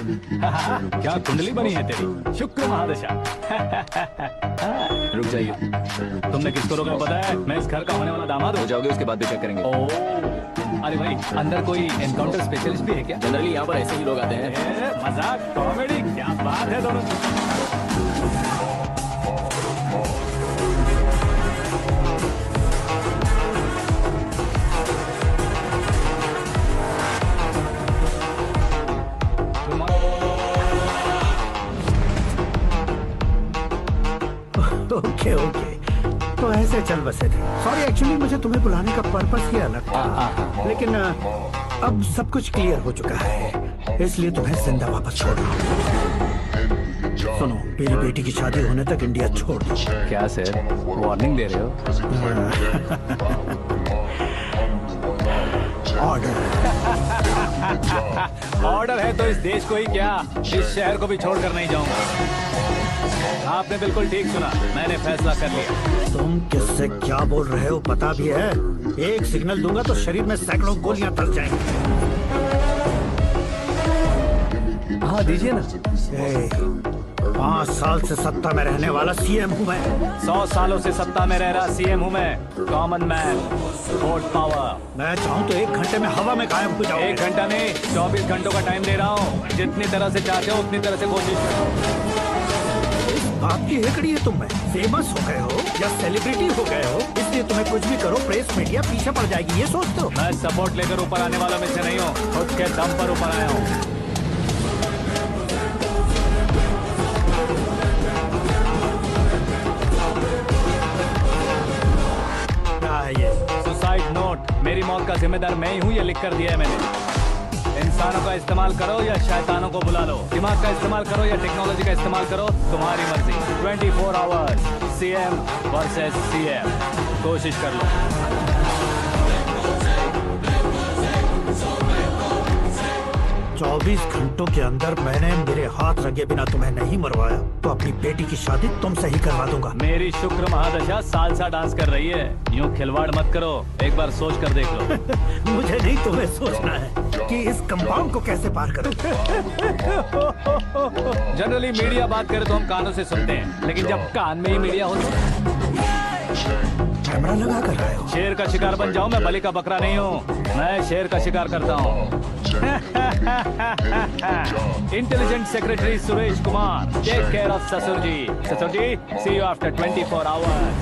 क्या कुंडली बनी है तेरी, शुक्र महादशा। रुक जाइए। तुमने किसको रोका पता है? मैं इस घर का होने वाला दामाद हो हूँ। जाओगे उसके बाद भी चेक करेंगे। अरे भाई, अंदर कोई एनकाउंटर स्पेशलिस्ट भी है क्या? जनरली यहाँ पर ऐसे ही लोग आते हैं। मजाक कॉमेडी, क्या बात है दोनों। ओके ओके, तो ऐसे चल बसे थे। सॉरी, एक्चुअली मुझे तुम्हें बुलाने का पर्पस ही अलग था, लेकिन अब सब कुछ क्लियर हो चुका है, इसलिए तुम्हें जिंदा वापस छोड़ रहा हूँ। सुनो, मेरी बेटी की शादी होने तक इंडिया छोड़ दो। क्या सर, वार्निंग दे रहे हो? ऑर्डर। ऑर्डर है तो इस देश को ही क्या, इस शहर को भी छोड़कर नहीं जाऊंगा। आपने बिल्कुल ठीक सुना, मैंने फैसला कर लिया। तुम किससे क्या बोल रहे हो पता भी है? एक सिग्नल दूंगा तो शरीर में सैकड़ों गोलियां धस जाएंगी। हाँ दीजिए ना। 5 साल से सत्ता में रहने वाला सीएम हूँ मैं। 100 सालों से सत्ता में रह रहा सीएम हूँ मैं। Common man, vote power. मैं चाहूँ तो 1 घंटे में हवा में गायब हो जाऊँ। 1 घंटा नहीं, 24 घंटों का टाइम दे रहा हूँ। जितनी तरह से चाहते हो उतनी तरह से कोशिश करो। आपकी हेकड़ी है, तुम में फेमस हो गए हो या सेलिब्रिटी हो गए हो, इसलिए तुम्हें कुछ भी करो प्रेस मीडिया पीछे पड़ जाएगी, ये सोचते हो? मैं सपोर्ट लेकर ऊपर आने वालों में से नहीं हूँ, खुद के दम पर ऊपर आया हूँ। सुसाइड नोट, मेरी मौत का जिम्मेदार मैं ही हूँ, ये लिख कर दिया है मैंने। इंसानों का इस्तेमाल करो या शैतानों को बुला लो, दिमाग का इस्तेमाल करो या टेक्नोलॉजी का इस्तेमाल करो, तुम्हारी मर्जी। 24 आवर्स, सीएम वर्सेस सीएम, कोशिश कर लो। 24 घंटों के अंदर मैंने मेरे हाथ रंगे बिना तुम्हें नहीं मरवाया तो अपनी बेटी की शादी तुमसे ही करवा दूंगा। मेरी शुक्र महादशा सालसा डांस कर रही है, यूं खिलवाड़ मत करो, एक बार सोच कर देख लो। मुझे नहीं, तुम्हें सोचना है कि इस कंपाउंड को कैसे पार करूं। जनरली मीडिया बात करे तो हम कानों से सुनते हैं, लेकिन जब कान में ही मीडिया हो तो कैमरा लगा कर रहे हो। शेर का शिकार बन जाऊं, मैं बलि का बकरा नहीं हूँ, मैं शेर का शिकार करता हूँ। Intelligent secretary Suresh Kumar, take care of ससुर जी। ससुर जी, सी यू आफ्टर 24 आवर्स।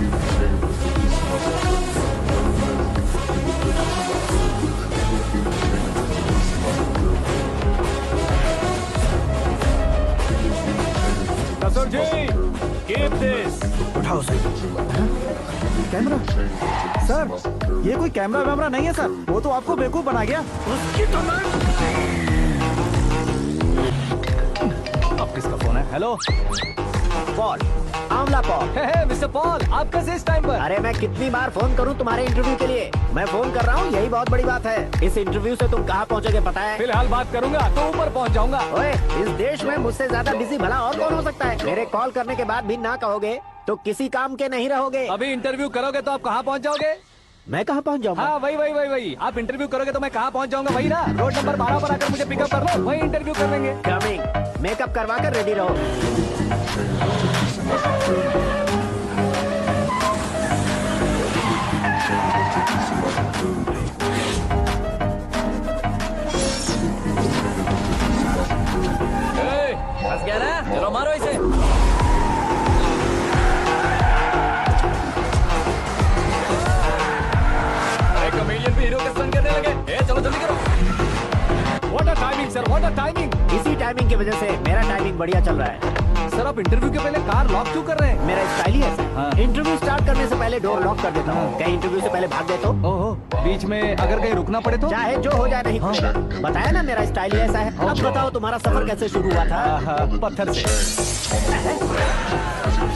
ससुर जी, कीप दिस। उठाओ सर। कैमरा सर, ये कोई कैमरा वैमरा नहीं है सर, वो तो आपको बेवकूफ बना गया। उसकी तो अब किसका फोन है? हेलो पॉल, आंवला पॉल। मिस्टर पॉल, आप कैसे इस टाइम पर? अरे मैं कितनी बार फोन करूं तुम्हारे इंटरव्यू के लिए? मैं फोन कर रहा हूं, यही बहुत बड़ी बात है। इस इंटरव्यू से तुम कहां पहुंचोगे पता है? फिलहाल बात करूंगा तो ऊपर पहुंच जाऊंगा। ओए, इस देश में मुझसे ज्यादा बिजी भला और कौन हो सकता है? मेरे कॉल करने के बाद भी ना कहोगे तो किसी काम के नहीं रहोगे। अभी इंटरव्यू करोगे तो आप कहाँ पहुँच जाओगे? मैं कहाँ पहुँच जाऊंगा? हाँ वही। आप इंटरव्यू करोगे तो मैं कहाँ पहुँच जाऊंगा? वही ना, रोड नंबर 12 पर आकर मुझे पिकअप कर लो, वही इंटरव्यू कर लेंगे। कमिंग। मेकअप करवा कर रेडी रहो। फंस गया ना, चलो मारो इसे। कमेडियन भी हीरो के संग करने लगे। चलो जल्दी करो। What a timing sir, what a timing. इसी टाइमिंग की वजह से मेरा टाइमिंग बढ़िया चल रहा है। सर आप इंटरव्यू के पहले कार लॉक क्यों कर रहे हैं? मेरा स्टाइल ही ऐसा हाँ। है। इंटरव्यू स्टार्ट करने से पहले डोर लॉक कर देता हूँ। कहीं इंटरव्यू से पहले भाग गए तो? ओहो, बीच में अगर कहीं रुकना पड़े तो? चाहे जो हो जाए नहीं खुलेगा। बताया ना मेरा स्टाइल ही ऐसा है। अब बताओ तुम्हारा सफर कैसे शुरू हुआ था? पत्थर से।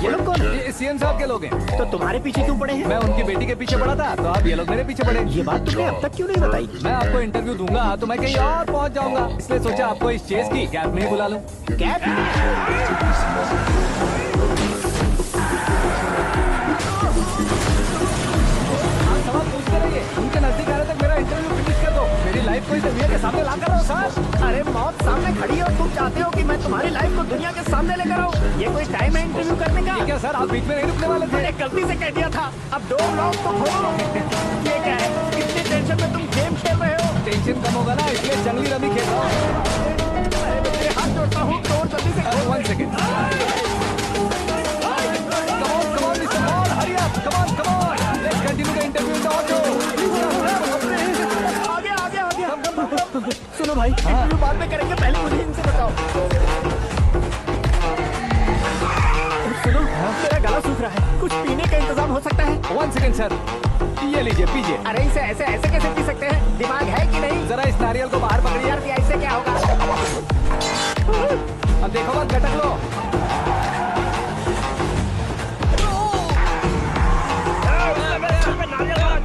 ये लोग कौन है? ये सीएम साहब के लोग हैं। तो तुम्हारे पीछे क्यों पड़े हैं? मैं उनकी बेटी के पीछे पड़ा था, तो अब ये लोग मेरे पीछे पड़े। ये बात तुमने अब तक क्यों नहीं बताई? मैं आपको इंटरव्यू दूंगा तो मैं कहीं और पहुंच जाऊंगा, इसलिए सोचा आपको इस चेस की कैब में ही बुला लूं। कैब? आप सवाल पूछते रहिए, उनके नजदीक आने तक मेरा इंटरव्यू फिनिश कर दो। मेरी लाइफ को इस दुनिया के सामने ला कर रहो सर। अरे मौत सामने खड़ी हो, तुम चाहते हो कि मैं तुम्हारी लाइफ को दुनिया के सामने लेकर आऊं? ये कोई टाइम है इंटरव्यू करने का? क्या सर आप बीच में नहीं रुकने वाले थे? मैंने गलती से कह दिया था, अब डोर लॉक तो खोलो। ये क्या है, इतनी टेंशन में तुम गेम खेल रहे हो? टेंशन कम होगा ना, इसलिए जंगली रमी खेल रहा हूँ। मैं हाथ जोड़ता हूँ, डोर जल्दी से खोलो। 1 second. Come on, Mr. Paul, hurry up. Come on. Let's continue the interview in the auto. आ गया। सुनो भाई, इंटरव्यू बाद में करेंगे, पहले मुझे इनसे बताओ। सुनो, मेरा गला सूख रहा है, कुछ पीने का इंतजाम हो सकता है? 1 सेकेंड सर, ये लीजिए पीजिए। अरे इसे ऐसे कैसे पी सकते हैं? दिमाग है कि नहीं? जरा इस नारियल को बाहर पकड़िए। यार इससे क्या होगा? अब देखो मत, गटक लो।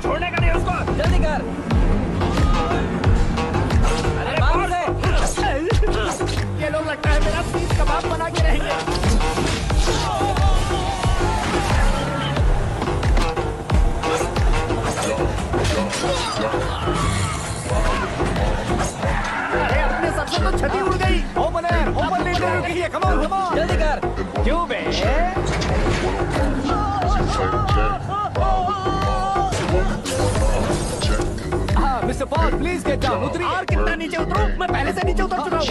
छोड़ने का नहीं उसको, जल्दी कर। अरे बाहर से। ये लोग लगता है मेरा सीख कबाब बना के रहेंगे। अरे अपने सर से तो छठी उड़ गई। ओपन इंटरव्यू कीजिए। कम ऑन जल्दी कर। क्यों बे? हाँ mister Paul please get down. उतरिए। और कितना नीचे उतरूं? मैं पहले से नीचे उतर चुका हूँ।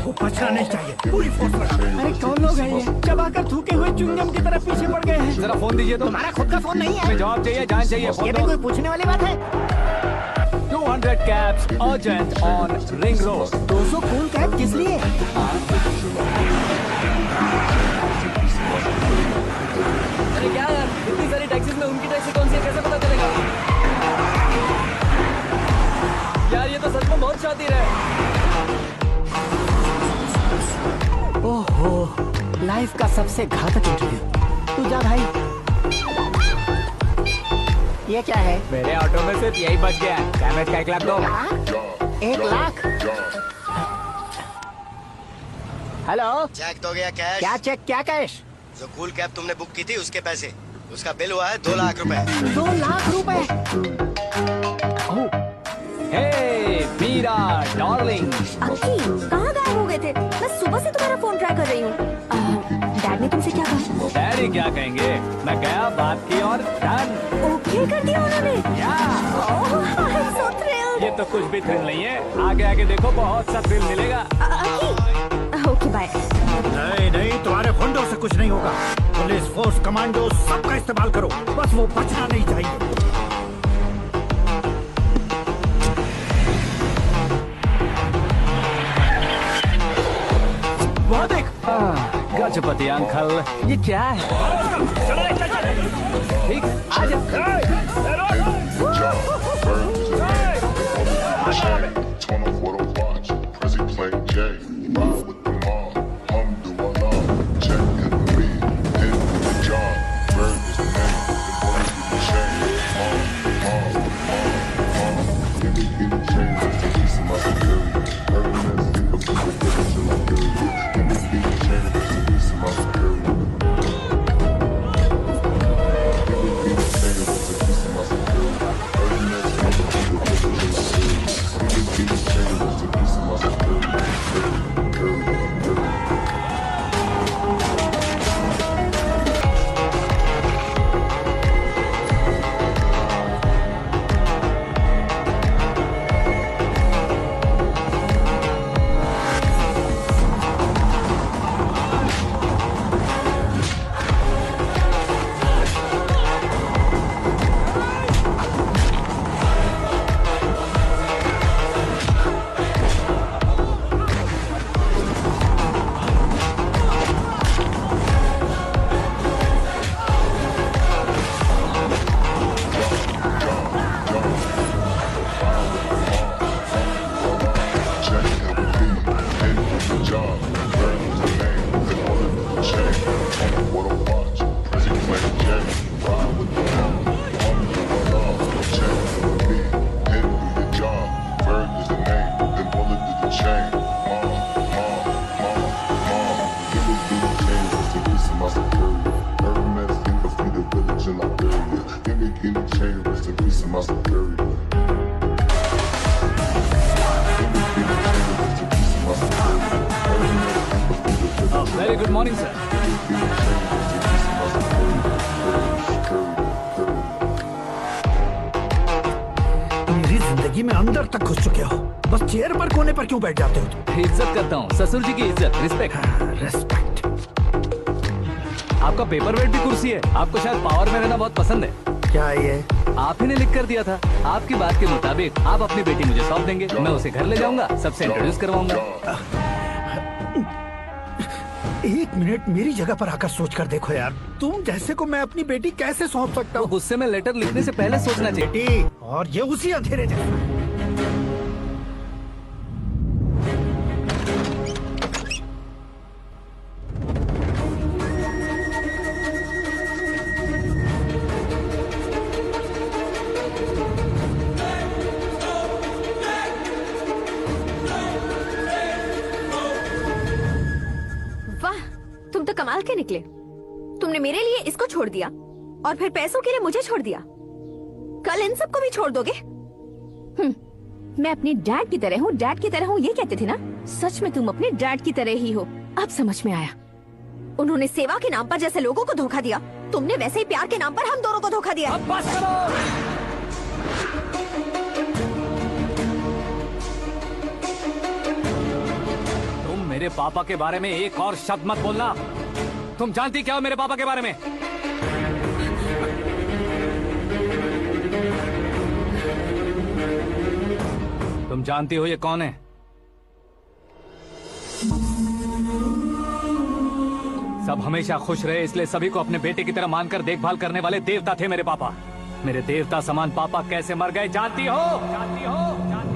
वो बचना नहीं चाहिए, पूरी फोर्स लगा। अरे कौन लोग हैं ये? चबाकर थूके हुए च्युइंगम की तरह पीछे पड़ गए हैं। जरा फोन दीजिए तो। तुम्हारा खुद का फोन नहीं है? हमें जवाब चाहिए, जान चाहिए। ये फोन भी दो। कोई पूछने वाली बात है? 200 cabs urgent on Ring Road. 200 cool cab किस लिए? अरे क्या यार, इतनी सारी टैक्सीज में उनकी टैक्सी कौन सी है, कैसे पता चलेगा? यार ये तो सच में बहुत शातिर है। ओहो, लाइफ का सबसे घातक इंटरव्यू। तू जा भाई। ये क्या है? मेरे ऑटो में सिर्फ यही बच गया। डैमेज का 1 लाख दो। 1 लाख? हेलो, चेक तो गया कैश। क्या चेक, क्या कैश? जो कूल कैब तुमने बुक की थी उसके पैसे, उसका बिल हुआ है 2 लाख रुपए। 2 लाख रुपए? हे मीरा डार्लिंग। अक्की, कहाँ गायब हो गए थे? मैं सुबह से तुम्हारा फोन ट्राई कर रही हूँ। डैड ने तुमसे क्या कहा? डैडी क्या कहेंगे, मैं गया, बात की और डन। ओके कर दिया उन्होंने? I'm so thrilled. ये तो कुछ भी थ्रिल नहीं है, आगे देखो बहुत सा थ्रिल मिलेगा। अक्की, ओके बाय। नहीं, तुम्हारे गुंडों से कुछ नहीं होगा। पुलिस फोर्स, कमांडो, सबका इस्तेमाल करो, बस वो बचना नहीं चाहिए। वो देख, गजपति अंकल, ये क्या है? ठीक, आज गुड मॉर्निंग सर। मेरी जिंदगी में अंदर तक घुस चुके हो, बस चेयर पर कोने पर क्यों बैठ जाते हो तुम? इज्जत करता हूँ, ससुर जी की इज्जत, रिस्पेक्ट। रेस्पेक्ट। आपका पेपर वेट भी कुर्सी है। आपको शायद पावर में रहना बहुत पसंद है। क्या ये? आप ही ने लिख कर दिया था। आपकी बात के मुताबिक आप अपनी बेटी मुझे सौंप देंगे, मैं उसे घर ले जाऊंगा, सबसे इंट्रोड्यूस करवाऊंगा। एक मिनट मेरी जगह पर आकर सोच कर देखो यार, तुम जैसे को मैं अपनी बेटी कैसे सौंप सकता तो हूँ? गुस्से में लेटर लिखने से पहले सोचना चाहिए। बेटी, और ये उसी अंधेरे जैसा। वाह, तुम तो कमाल के निकले। तुमने मेरे लिए इसको छोड़ दिया और फिर पैसों के लिए मुझे छोड़ दिया। कल इन सबको भी छोड़ दोगे? मैं अपने डैड की तरह हूँ, डैड की तरह हूँ, ये कहते थे ना? सच में तुम अपने डैड की तरह ही हो। अब समझ में आया। उन्होंने सेवा के नाम पर जैसे लोगों को धोखा दिया, तुमने वैसे ही प्यार के नाम पर हम दोनों को धोखा दिया। अब बस करो। तुम मेरे पापा के बारे में एक और शब्द मत बोलना। तुम जानती क्या हो मेरे पापा के बारे में? तुम जानती हो ये कौन है? सब हमेशा खुश रहे इसलिए सभी को अपने बेटे की तरह मानकर देखभाल करने वाले देवता थे मेरे पापा। मेरे देवता समान पापा कैसे मर गए जानती हो? जानती हो? जानती हो?